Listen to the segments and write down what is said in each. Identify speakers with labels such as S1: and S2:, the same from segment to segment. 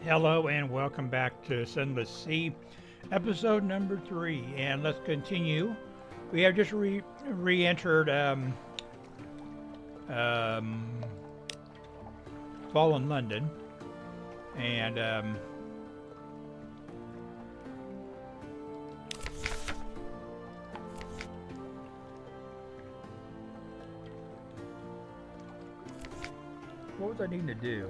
S1: Hello and welcome back to Sunless Sea, episode number 3. And let's continue. We have just re-entered um, Fallen London, and what was I needing to do?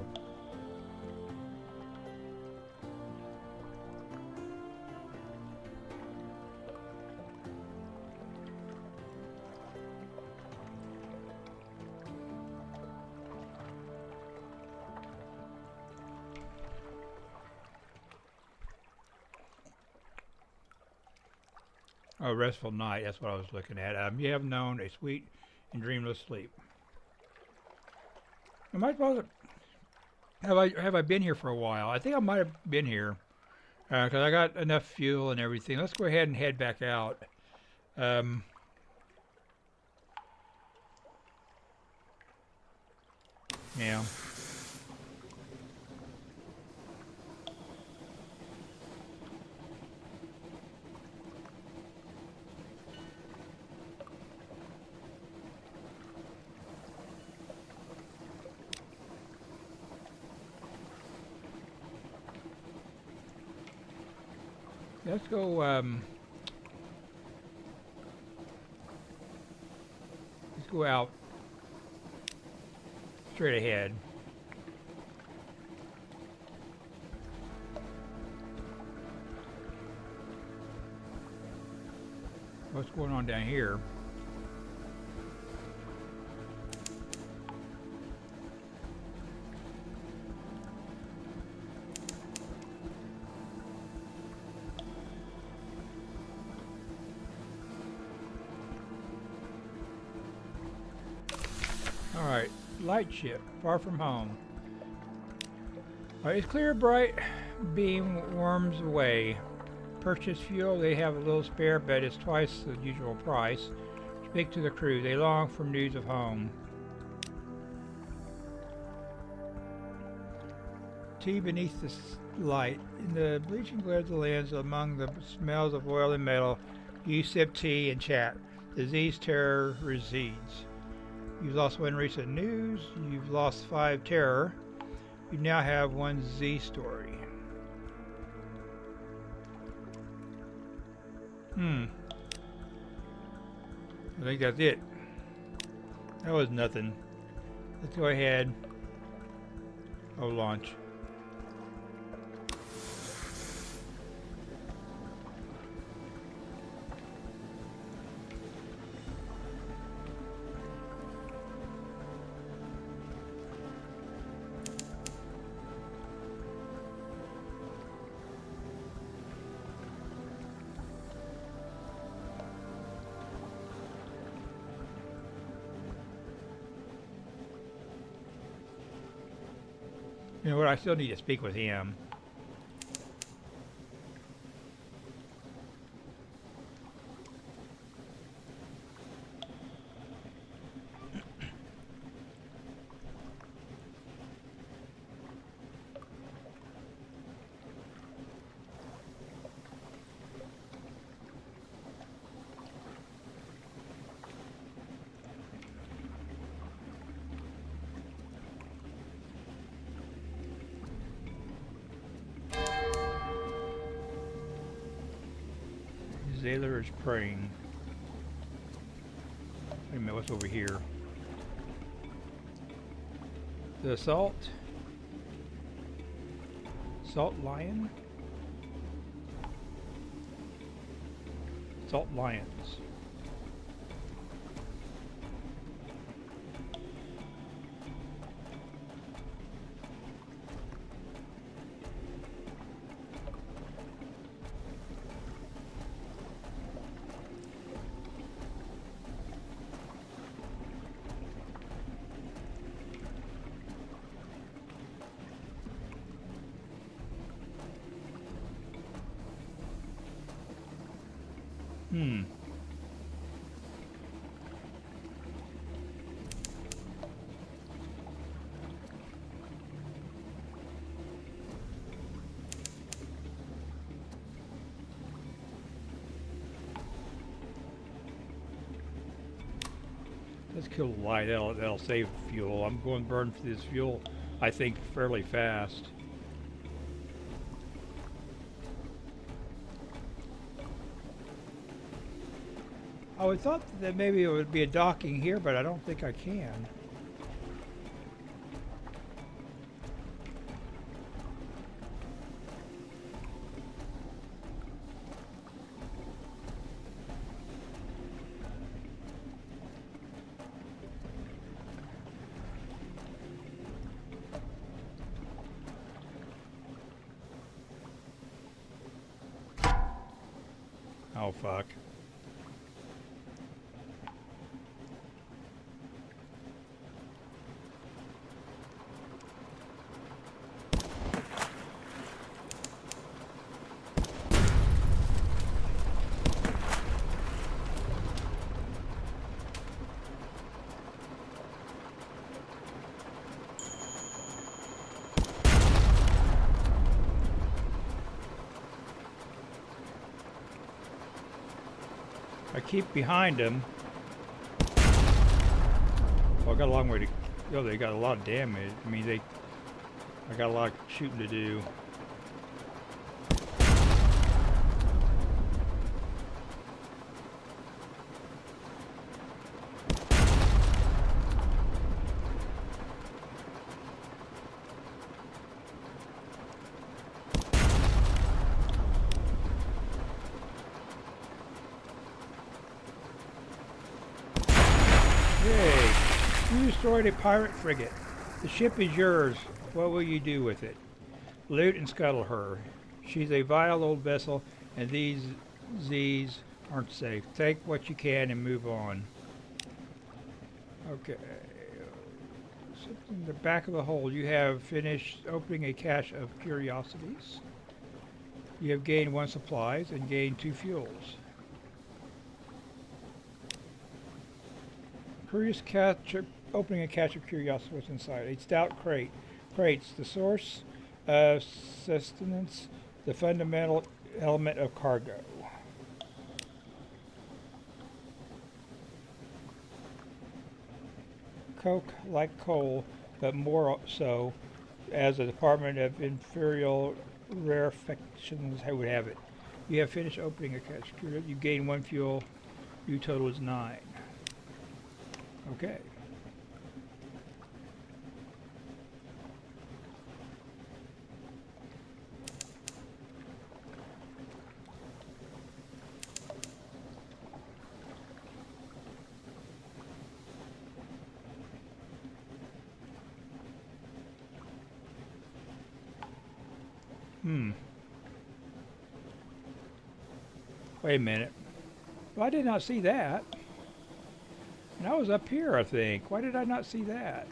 S1: Oh, restful night. That's what I was looking at. You have known a sweet and dreamless sleep. Am I supposed to, have I been here for a while? I think I might have been here because I got enough fuel and everything. Let's go ahead and head back out. Um, yeah. Let's go. Let's go out straight ahead. What's going on down here? Alright, light ship, far from home. Alright, it's clear, bright beam worms away. Purchase fuel, they have a little spare, but it's twice the usual price. Speak to the crew, they long for news of home. Tea beneath the light. In the bleaching glare of the lens, among the smells of oil and metal, you sip tea and chat. Disease terror recedes. You've lost one recent news. You've lost 5 terror. You now have 1 Z story. I think that's it. That was nothing. Let's go ahead. Oh, launch. You know what? I still need to speak with him. Zailors praying. Wait a minute, what's over here? The assault? Salt lion? Salt lions. Let's kill the light. That'll save fuel. I'm going to burn this fuel, I think, fairly fast. I would thought that maybe it would be a docking here, but I don't think I can. Oh, fuck. I keep behind them. Well, I got a long way to go. They got a lot of damage. I mean, I got a lot of shooting to do. Yay! You destroyed a pirate frigate. The ship is yours. What will you do with it? Loot and scuttle her. She's a vile old vessel, and these Z's aren't safe. Take what you can and move on. Okay. In the back of the hold, you have finished opening a cache of curiosities. You have gained 1 supplies and gained 2 fuels. Curious catch, opening a cache of curiosity. What's inside? A stout crate. Crates, the source of sustenance, the fundamental element of cargo. Coke like coal, but more so, as the Department of Imperial Rarefications would have it. You have finished opening a cache. You gain 1 fuel. Your total is 9. Okay. Wait a minute. Well, I did not see that. And I was up here, I think. Why did I not see that?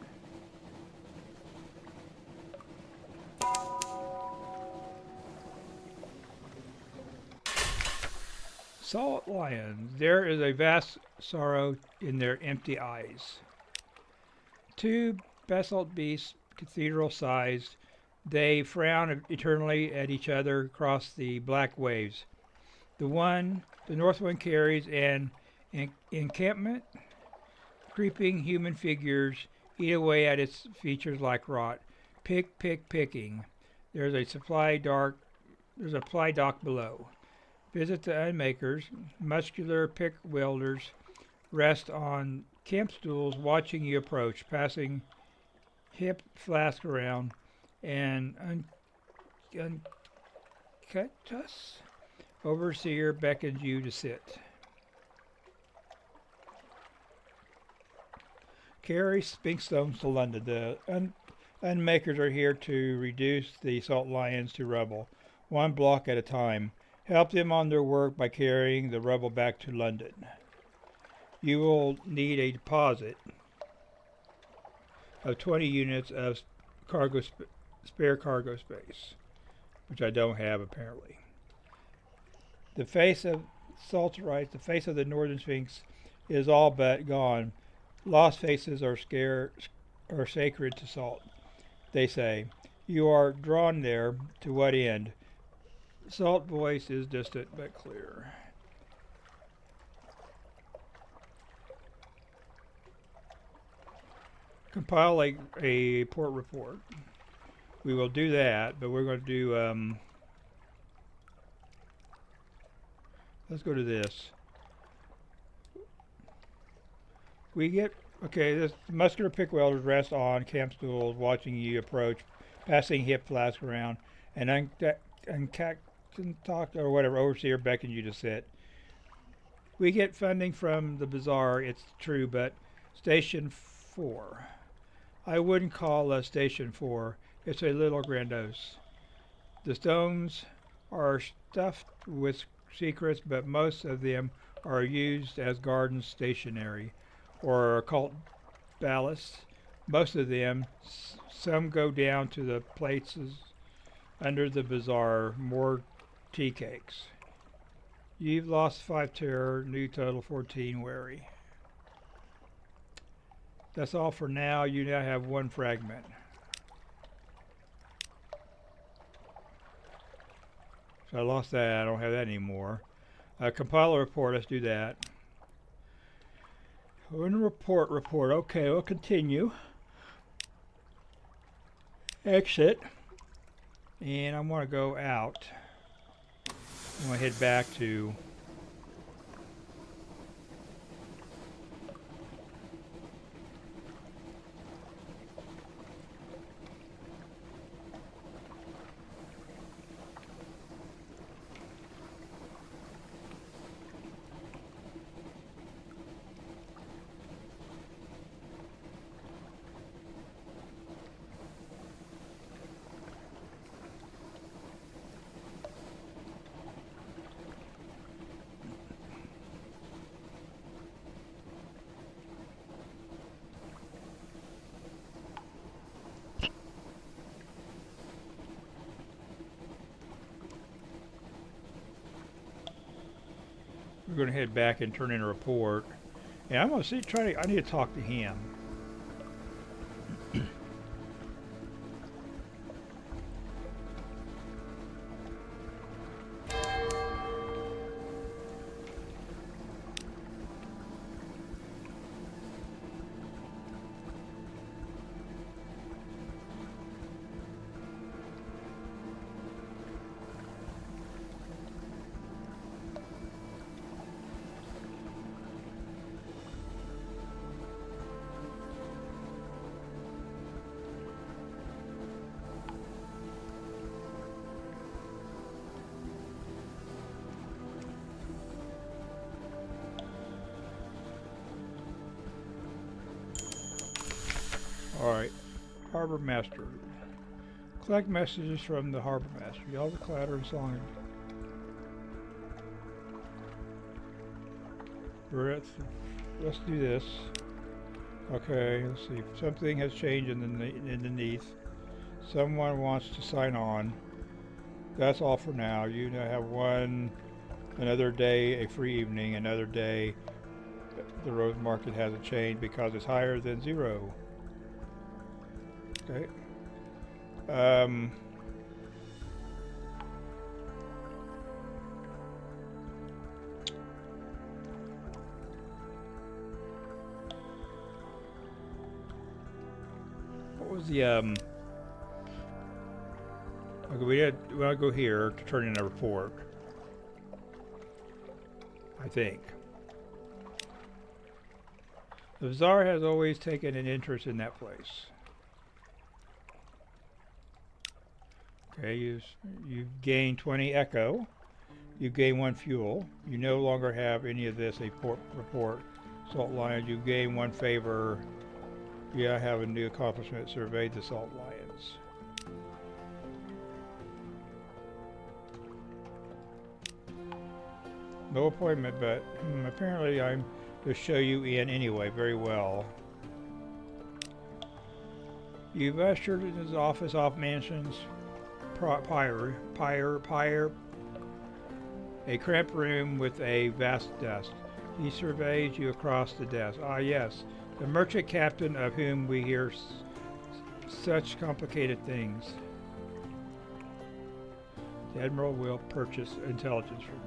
S1: Salt lions. There is a vast sorrow in their empty eyes. 2 basalt beasts, cathedral-sized. They frown eternally at each other across the black waves. The north one carries an encampment. Creeping human figures eat away at its features like rot. Picking. There's a supply dock below. Visit the unmakers. Muscular pick welders rest on camp stools watching you approach, passing hip flask around and uncutus. Overseer beckons you to sit. Carry spink stones to London. The unmakers are here to reduce the salt lions to rubble, 1 block at a time. Help them on their work by carrying the rubble back to London. You will need a deposit of 20 units of spare cargo space, which I don't have apparently. The face of Salterites, the face of the Northern Sphinx, is all but gone. Lost faces are sacred to salt, they say. You are drawn there. To what end? Salt voice is distant but clear. compile a port report. We will do that, but we're going to do, let's go to this. We get, okay, this muscular pick welders rest on camp stools, watching you approach, passing hip flask around, and talk or whatever, overseer beckons you to sit. We get funding from the bazaar, it's true, but Station 4. I wouldn't call us Station 4. It's a little grandiose. The stones are stuffed with secrets, but most of them are used as garden stationery or occult ballast. Most of them, some go down to the places under the bazaar, more tea cakes. You've lost 5 terror, new total 14 wary. That's all for now. You now have 1 fragment. So I lost that. I don't have that anymore. Compile a report. Let's do that. Report. Okay, we'll continue. Exit. And I want to go out. I'm going to head back to we're going to head back and turn in a report. And I'm going to I need to talk to him. Alright, Harbor Master. Collect messages from the Harbor Master. Yell the clatter and song. Let's do this. Okay, let's see. Something has changed underneath. Someone wants to sign on. That's all for now. You now have another day, a free evening, another day. The rose market hasn't changed because it's higher than 0. Okay. What was the okay, we want to go here to turn in a report. I think. The bazaar has always taken an interest in that place. Okay, you've gained 20 echo. You gain 1 fuel. You no longer have any of this. A report. Salt lions. You gain 1 favor. Yeah, I have a new accomplishment. Surveyed the salt lions. No appointment, but apparently I'm to show you in anyway. Very well. You've ushered in his office off mansions. A cramped room with a vast desk. He surveys you across the desk. Ah, yes, the merchant captain of whom we hear such complicated things. The admiral will purchase intelligence from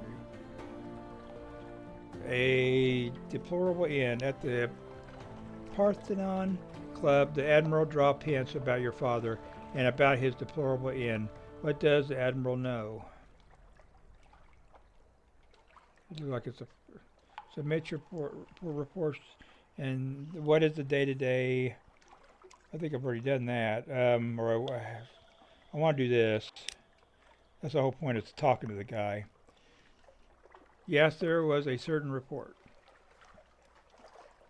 S1: you. A deplorable inn at the Parthenon club, the Admiral dropped hints about your father and about his deplorable end. What does the Admiral know? It looks like it's a submit your reports. And what is the day-to-day? I think I've already done that. I want to do this. That's the whole point of talking to the guy. Yes, there was a certain report.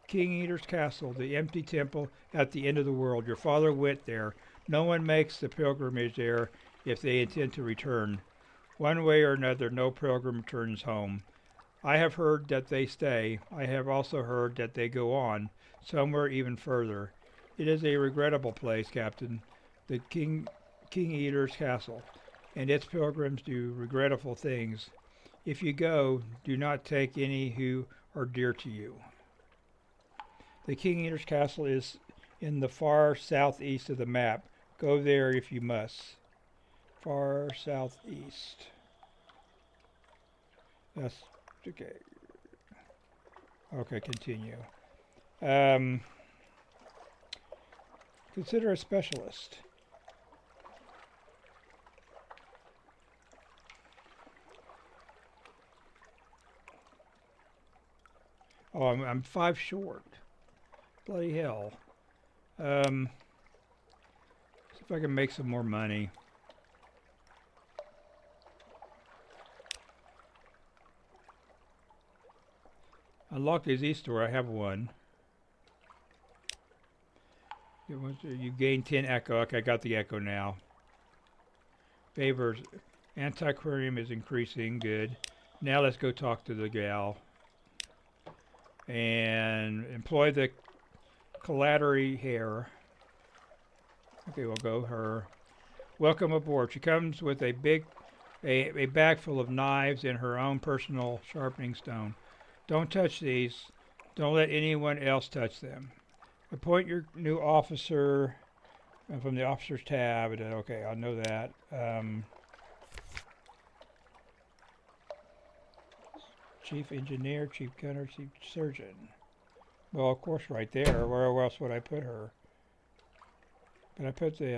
S1: King Eater's Castle, the empty temple at the end of the world. Your father went there. No one makes the pilgrimage there if they intend to return. One way or another, no pilgrim returns home. I have heard that they stay. I have also heard that they go on, somewhere even further. It is a regrettable place, Captain, the King Eater's Castle, and its pilgrims do regrettable things. If you go, do not take any who are dear to you. The King Eater's Castle is in the far southeast of the map. Go there if you must. Far southeast. That's okay. Okay, continue. Consider a specialist. Oh, I'm 5 short. Bloody hell. See if I can make some more money. Unlock the Z store. I have one. You gain 10 echo. Okay, I got the echo now. Favors. Antiquarium is increasing. Good. Now let's go talk to the gal. And employ the collatery hair. Okay, we'll go her. Welcome aboard. She comes with a bag full of knives and her own personal sharpening stone. Don't touch these. Don't let anyone else touch them. Appoint your new officer from the officers tab. Okay, I know that. Chief engineer, chief gunner, chief surgeon. Well, of course, right there. Where else would I put her? But I put the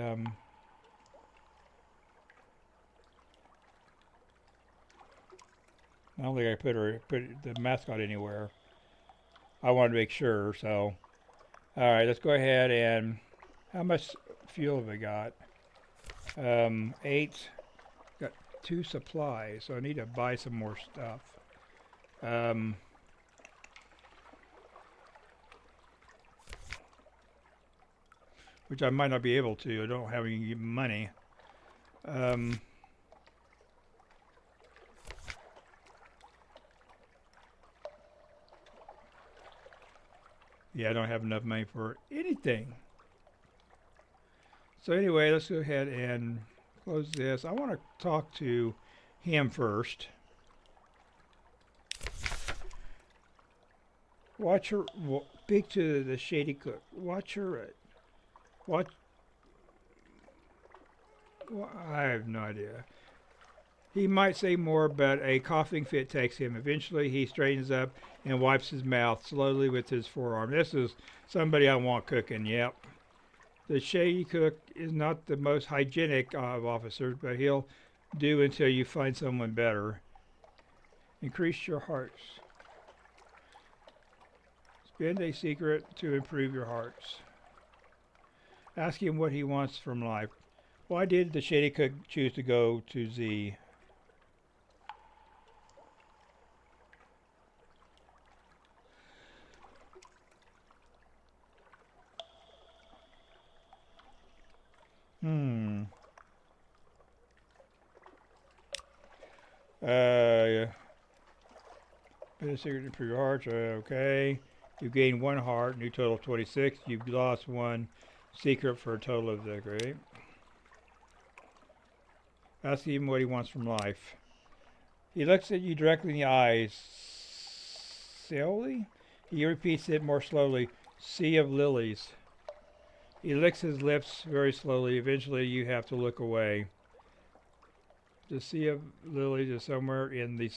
S1: I don't think I put the mascot anywhere. I wanted to make sure, so. All right, let's go ahead and how much fuel have I got? 8. Got 2 supplies, so I need to buy some more stuff. Which I might not be able to. I don't have any money. Yeah, I don't have enough money for anything. So anyway, let's go ahead and close this. I want to talk to him first. Watch her. Speak to the shady cook. Watch her. What? Well, I have no idea. He might say more, but a coughing fit takes him. Eventually, he straightens up and wipes his mouth slowly with his forearm. This is somebody I want cooking, yep. The shady cook is not the most hygienic of officers, but he'll do until you find someone better. Increase your hearts. Spend a secret to improve your hearts. Ask him what he wants from life. Why did the shady cook choose to go to Z? Yeah. Bit of secret to improve your hearts. Okay. You gained 1 heart, new total of 26. You've lost 1 secret for a total of the great. Ask him what he wants from life. He looks at you directly in the eyes. Slowly? He repeats it more slowly. Sea of lilies. He licks his lips very slowly. Eventually you have to look away. The Sea of Lilies is somewhere in the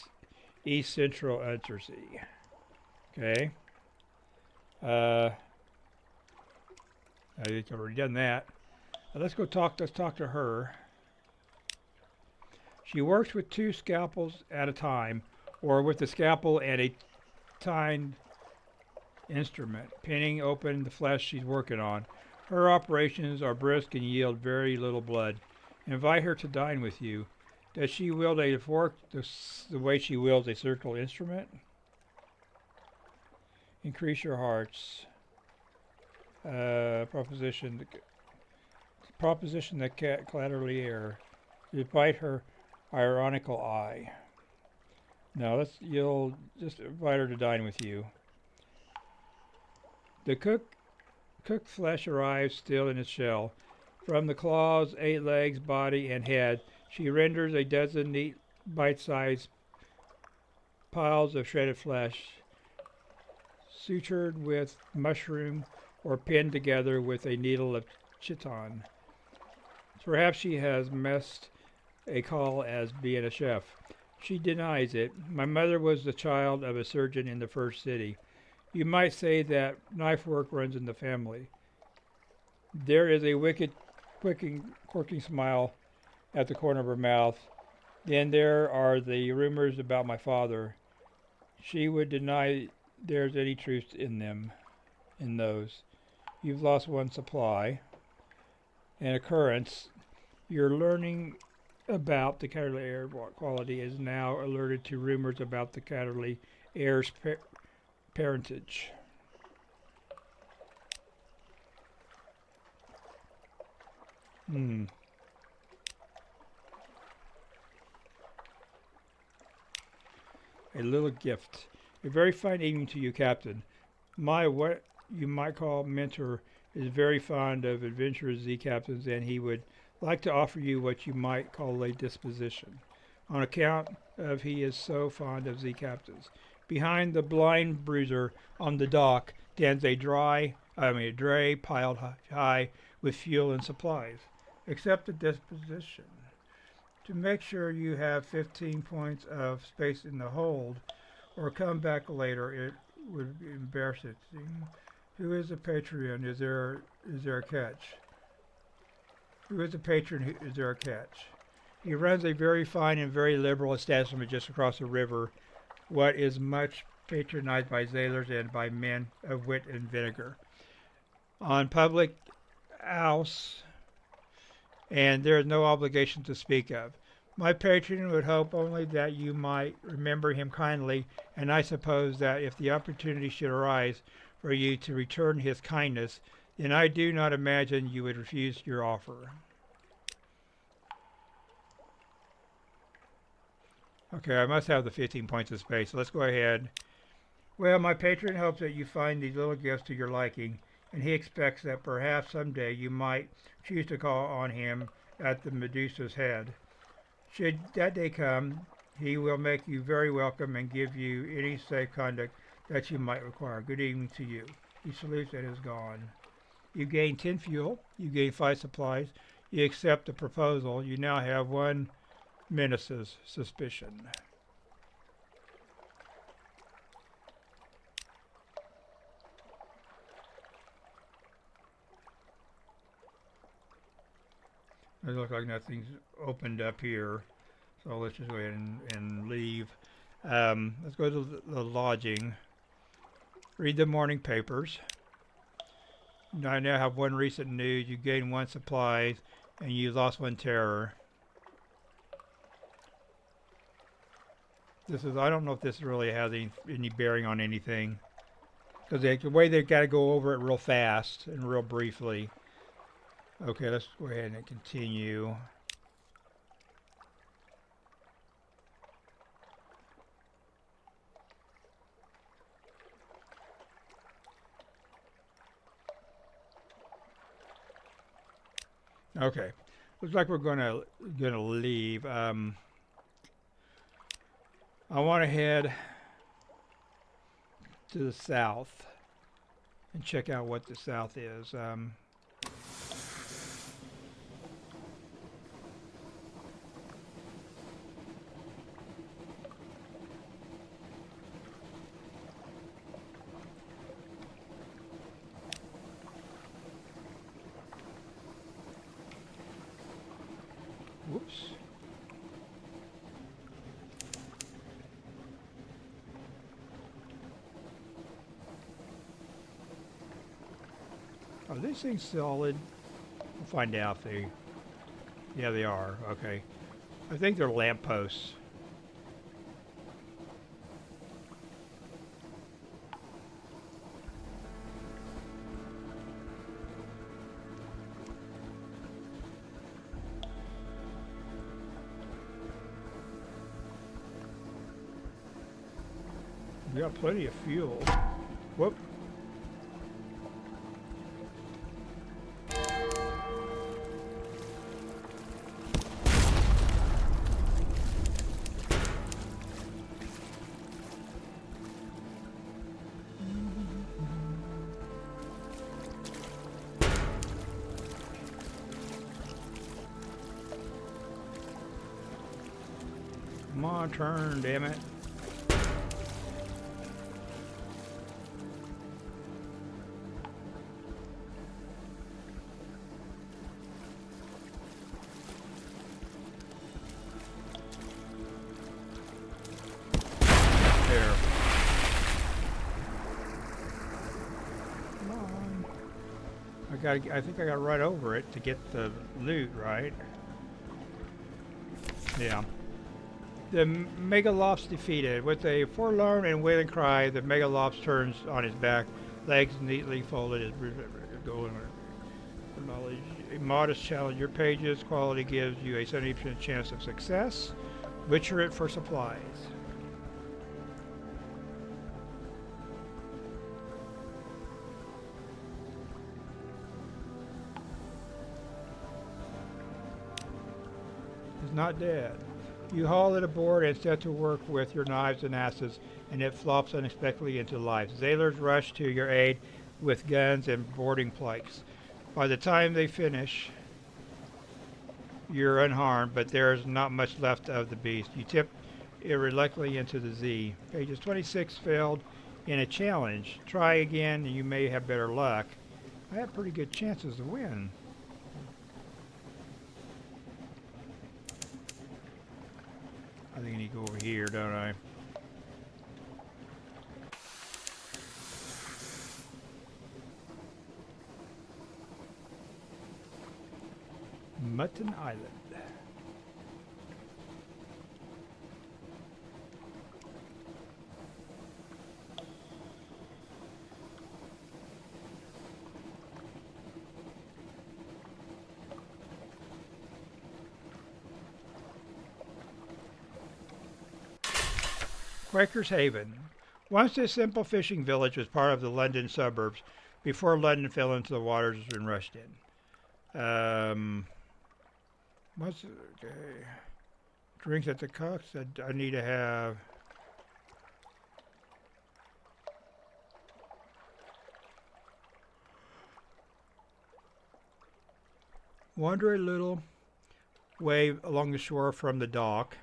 S1: east central Untersea. Okay. I think I've already done that. Let's talk to her. She works with 2 scalpels at a time, or with a scalpel and a tined instrument, pinning open the flesh she's working on. Her operations are brisk and yield very little blood. Invite her to dine with you. Does she wield a fork the way she wields a surgical instrument? Increase your hearts. Proposition the cat collaterally air. Despite her ironical eye. No, you'll just invite her to dine with you. The cooked flesh arrives still in its shell. From the claws, 8 legs, body, and head, she renders a dozen neat, bite-sized piles of shredded flesh, sutured with mushroom or pinned together with a needle of chiton. Perhaps she has missed a call as being a chef. She denies it. My mother was the child of a surgeon in the first city. You might say that knife work runs in the family. There is a wicked, quirking smile at the corner of her mouth. Then there are the rumors about my father. She would deny there's any truth in those. You've lost one supply. An occurrence. You're learning about the Catterley air quality is now alerted to rumors about the Catterley air's parentage. A little gift. A very fine evening to you, Captain. My what you might call mentor is very fond of adventurous Z captains, and he would like to offer you what you might call a disposition, on account of he is so fond of Z captains. Behind the blind bruiser on the dock stands a dray piled high with fuel and supplies. Accept the disposition. To make sure you have 15 points of space in the hold, or come back later, it would be embarrassing. Who is a Patreon? Is there a catch? Who is a patron? Is there a catch? He runs a very fine and very liberal establishment just across the river, what is much patronized by sailors and by men of wit and vinegar. On public house, and there is no obligation to speak of. My patron would hope only that you might remember him kindly, and I suppose that if the opportunity should arise for you to return his kindness, then I do not imagine you would refuse your offer. Okay, I must have the 15 points of space, so let's go ahead. Well, my patron hopes that you find these little gifts to your liking, and he expects that perhaps someday you might choose to call on him at the Medusa's head. Should that day come, he will make you very welcome and give you any safe conduct that you might require. Good evening to you. He salutes and is gone. You gain 10 fuel. You gain 5 supplies. You accept the proposal. You now have 1 menace's suspicion. It looks like nothing's opened up here, so let's just go ahead and leave. Let's go to the lodging. Read the morning papers. I now have 1 recent news. You gain 1 supplies, and you lost 1 terror. I don't know if this really has any bearing on anything, because the way they've got to go over it real fast and real briefly. Okay, let's go ahead and continue. Okay, looks like we're gonna leave. I want to head to the south and check out what the south is. Are these things solid? We'll find out if they... Yeah, they are. Okay. I think they're lampposts. We got plenty of fuel. Whoop. Come on, turn, damn it. There. Come on. I think I got right over it to get the loot, right? Yeah. The Megalops defeated. With a forlorn and wailing cry, the Megalops turns on his back, legs neatly folded, his going for knowledge. A modest challenge. Your page's quality gives you a 70% chance of success. Butcher it for supplies. It's not dead. You haul it aboard and set to work with your knives and axes, and it flops unexpectedly into life. Zailors rush to your aid with guns and boarding pikes. By the time they finish, you're unharmed, but there's not much left of the beast. You tip it reluctantly into the Z. Pages 26 failed in a challenge. Try again and you may have better luck. I have pretty good chances to win. I think I need to go over here, don't I? Mutton Island. Quaker's Haven. Once this simple fishing village was part of the London suburbs before London fell into the waters and rushed in. What's okay? Drinks at the Cox. I need to have. Wander a little way along the shore from the dock.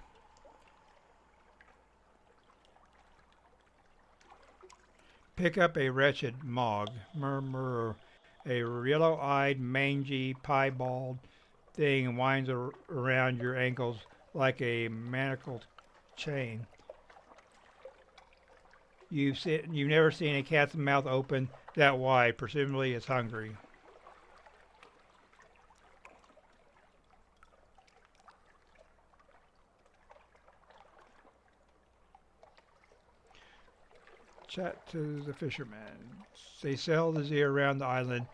S1: Pick up a wretched mog, murmur, a yellow-eyed, mangy, piebald thing winds around your ankles like a manacled chain. You've never seen a cat's mouth open that wide. Presumably it's hungry. Chat to the fishermen. They sail the Z around the island.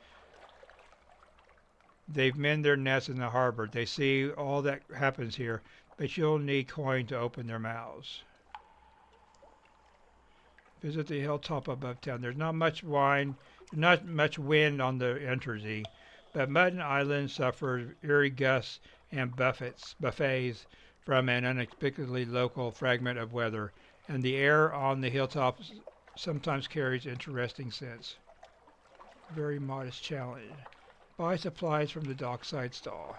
S1: They've mended their nets in the harbor. They see all that happens here, but you'll need coin to open their mouths. Visit the hilltop above town. There's not much wind on the Entersea, but Mutton Island suffers eerie gusts and buffets from an unexpectedly local fragment of weather, and the air on the hilltops sometimes carries interesting scents. Very modest challenge. Buy supplies from the dockside stall.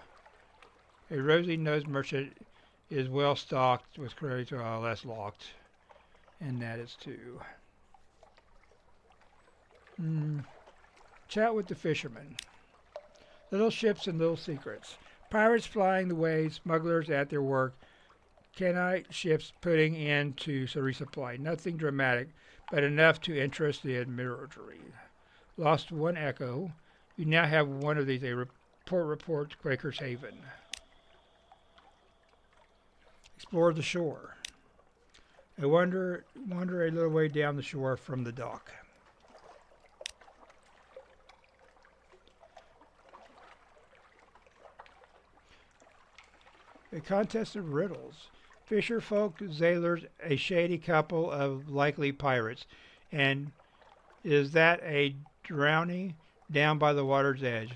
S1: A rosy-nosed merchant is well stocked with credit less locked. And that is two. Chat with the fishermen. Little ships and little secrets. Pirates flying the waves, smugglers at their work, Canaanite ships putting in to resupply. Nothing dramatic, but enough to interest the admiralty. Lost one echo. You now have one of these. A report Quaker's Haven. Explore the shore. I wander a little way down the shore from the dock. A contest of riddles. Fisher folk, zailors, a shady couple of likely pirates. And is that a drowning down by the water's edge?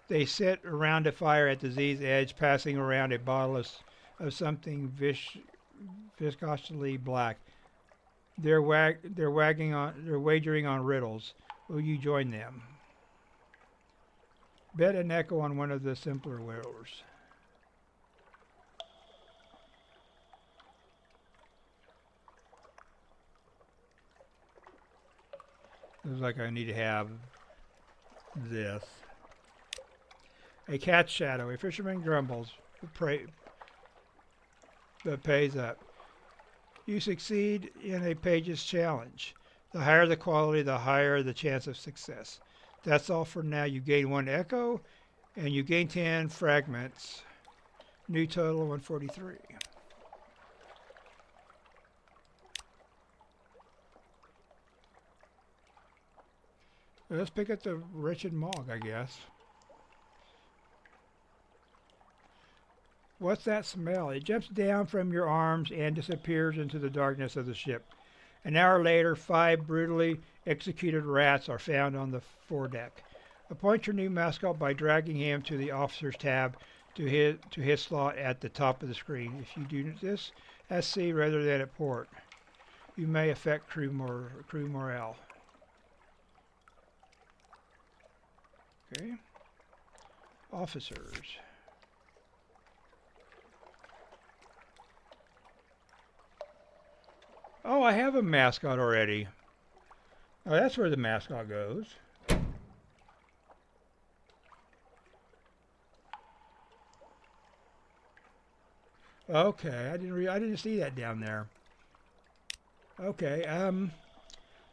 S1: They sit around a fire at the sea's edge, passing around a bottle of something viscously black. They're wagering on riddles. Will you join them? Bet an echo on one of the simpler riddles. Looks like I need to have this. A cat's shadow. A fisherman grumbles, but pays up. You succeed in a page's challenge. The higher the quality, the higher the chance of success. That's all for now. You gain 1 echo, and you gain 10 fragments. New total 143. Let's pick up the wretched Mog, I guess. What's that smell? It jumps down from your arms and disappears into the darkness of the ship. An hour later, 5 brutally executed rats are found on the foredeck. Appoint your new mascot by dragging him to the officer's tab to his slot at the top of the screen. If you do this at sea rather than at port, you may affect crew morale. Okay. Officers. Oh, I have a mascot already. Oh, that's where the mascot goes. Okay, I didn't see that down there. Okay,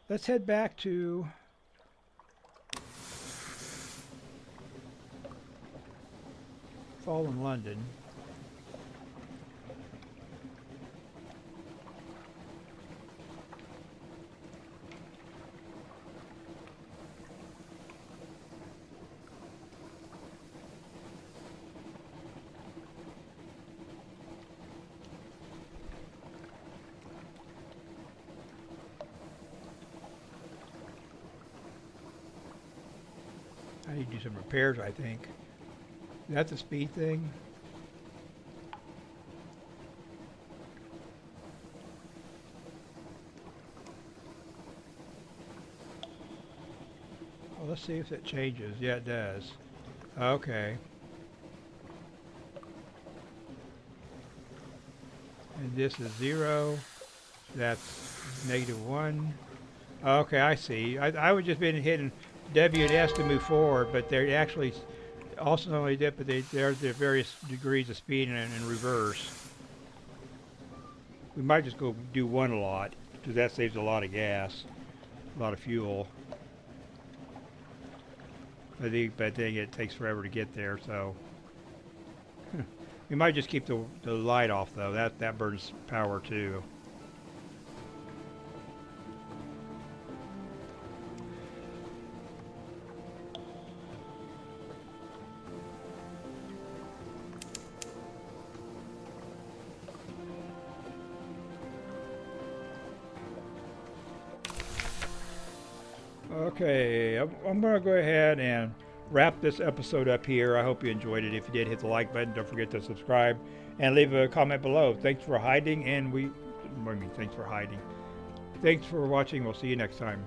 S1: let's head back to Fallen London. I need to do some repairs, I think. Is that the speed thing? Well, let's see if it changes. Yeah, it does. Okay. And this is 0. That's -1. Okay, I see. I would just been hitting W and S to move forward, but they're actually also not only that, but there's the various degrees of speed in reverse. We might just go do 1 a lot, because that saves a lot of gas, a lot of fuel. But then it takes forever to get there, so we might just keep the light off though. That burns power too. Okay, I'm going to go ahead and wrap this episode up here. I hope you enjoyed it. If you did, hit the like button. Don't forget to subscribe and leave a comment below. Thanks for hiding, and thanks for hiding. Thanks for watching. We'll see you next time.